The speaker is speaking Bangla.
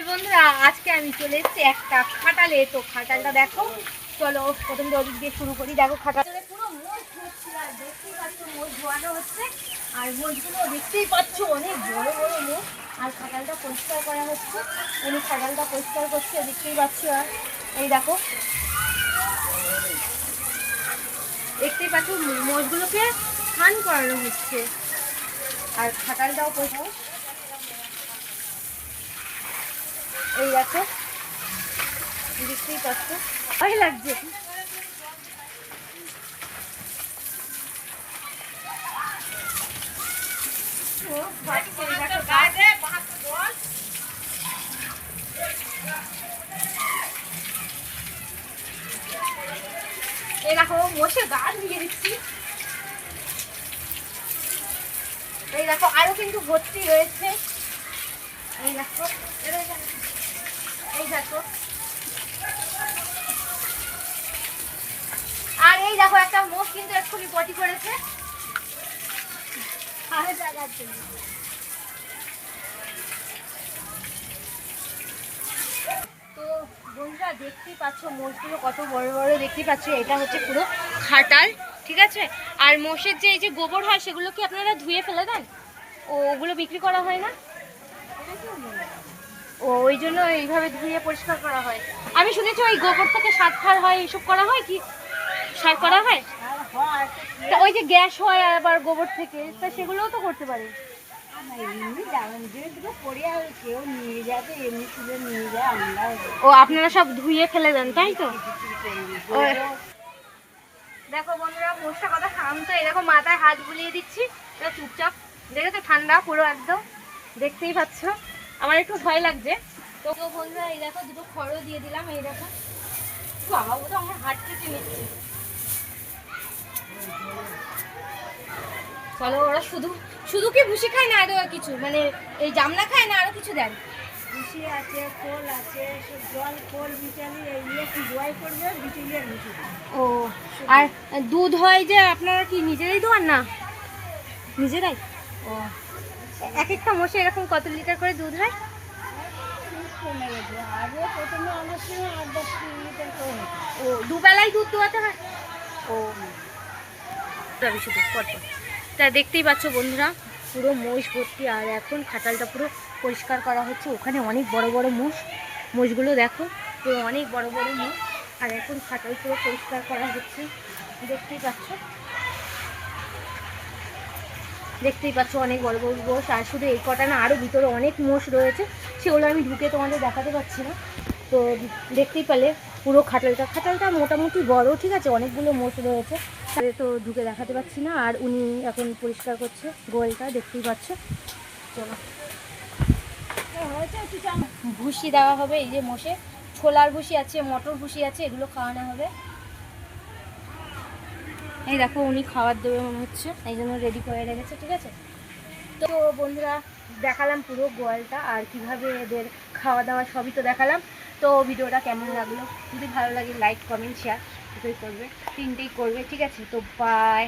বন্ধুরা আজকে আমি চলে এসেছি একটা খাটালে। তো খাটালটা দেখো, চলো প্রথম ওদিক দিয়ে শুরু করি। দেখো খাটালে পুরো মোষ ধরছি আর দেখতেই পাচ্ছ মোষ ধোয়ানো হচ্ছে। আর মোষগুলো দেখতেই পাচ্ছ অনেক বড় বড় মোষ। আর খাটালটা পরিষ্কার করা হচ্ছে, উনি খাটালটা পরিষ্কার করছে দেখতেই পাচ্ছ। আর এই দেখো দেখতেই পাচ্ছ মোষগুলোকে স্নান করানো হচ্ছে আর খাটালটাও পরিষ্কার। এই দেখো দেখতেই পাচ্ছ, ভয় লাগছে। এই দেখো মোষে গা ধুয়ে দিচ্ছি। এই দেখো আরো কিন্তু ভর্তি রয়েছে। এই দেখো এই দেখো আর এই দেখো একটা মোষ কিন্তু এক্ষুনি পটি করেছে। তো বন্ধুরা দেখতেই পাচ্ছ মোষগুলো কত বড় বড়, দেখতেই পাচ্ছ এটা হচ্ছে পুরো খাটাল, ঠিক আছে। আর মোষের যে এই যে গোবর হয় সেগুলো কি আপনারা ধুয়ে ফেলে দেন? ওগুলো বিক্রি করা হয় না? ওই জন্য এইভাবে ধুয়ে পরিষ্কার করা হয়। আমি শুনেছি ওই গোবর থেকে সার ফার হয়, এইসব করা হয় কি? সার করা হয়? তা ওই যে গ্যাস হয় আবার গোবর থেকে, তা সেগুলোও তো করতে পারে। ও আপনারা সব ধুয়ে ফেলে দেন তাই তো? দেখো বন্ধুরা মোষটা কথা শান্ত, এরকম মাথায় হাত বুলিয়ে দিচ্ছি, চুপচাপ। দেখেছো ঠান্ডা পুরো একদম, দেখতেই পাচ্ছ। আমার একটু ভয় লাগছে। তো বন্ধুরা এই দেখো দুটো খড়ও দিয়ে দিলাম। এই দেখো বাবা, ও তো আমার হাত কেটে নিচ্ছে। চলো, ওরা শুধু শুধু কি ভুসি খায় না আরো কিছু, মানে এই জামনা খায় না আরো কিছু দেন? ভুসি আছে, খোল আছে, জল খোল মিশালি জয় করবে বিকেলের ভুসি। ও আর দুধ হয় যে আপনারা কি নিজেরাই দোয়ান না? নিজেরাই? ও এক একটা মোষে এরকম কত লিটার করে দুধ হয়? কমে গেছে, আগে প্রথমে আমার সময় 8-10 লিটার করে হতো। ও দুবেলায় দুধ দোয়াতে হয়? ও শুধু পরপর। তা দেখতেই পাচ্ছ বন্ধুরা পুরো মোষ ভর্তি। আর এখন খাটালটা পুরো পরিষ্কার করা হচ্ছে। ওখানে অনেক বড় বড় মোষ, মোষগুলো দেখো পুরো অনেক বড় বড় মোষ। আর এখন খাটাল পুরো পরিষ্কার করা হচ্ছে, দেখতেই পাচ্ছ। দেখতেই পাচ্ছ অনেক বড় বড় মোষ। আর শুধু এই কটা না, আরও ভিতরে অনেক মোষ রয়েছে, সেগুলো আমি ঢুকে তোমাদের দেখাতে পারছি না। তো দেখতেই পেলে পুরো খাটালটা মোটামুটি বড়, ঠিক আছে, অনেকগুলো মোষ রয়েছে, তো ঢুকে দেখাতে পাচ্ছি না। আর উনি এখন পরিষ্কার করছে গোয়ালটা, দেখতেই পাচ্ছ। চলো ভুসি দেওয়া হবে, এই যে মোষে ছোলার ভুসি আছে, মটর ভুসি আছে, এগুলো খাওয়ানো হবে। এই দেখো উনি খাবার দেবে মনে হচ্ছে, এই জন্য রেডি করে রেখেছে, ঠিক আছে। তো বন্ধুরা দেখালাম পুরো গোয়ালটা আর কিভাবে এদের খাওয়া দাওয়া সবই তো দেখালাম। তো ভিডিওটা কেমন লাগলো, যদি ভালো লাগে লাইক কমেন্ট শেয়ার দুটোই করবে, তিনটেই করবে, ঠিক আছে। তো বাই।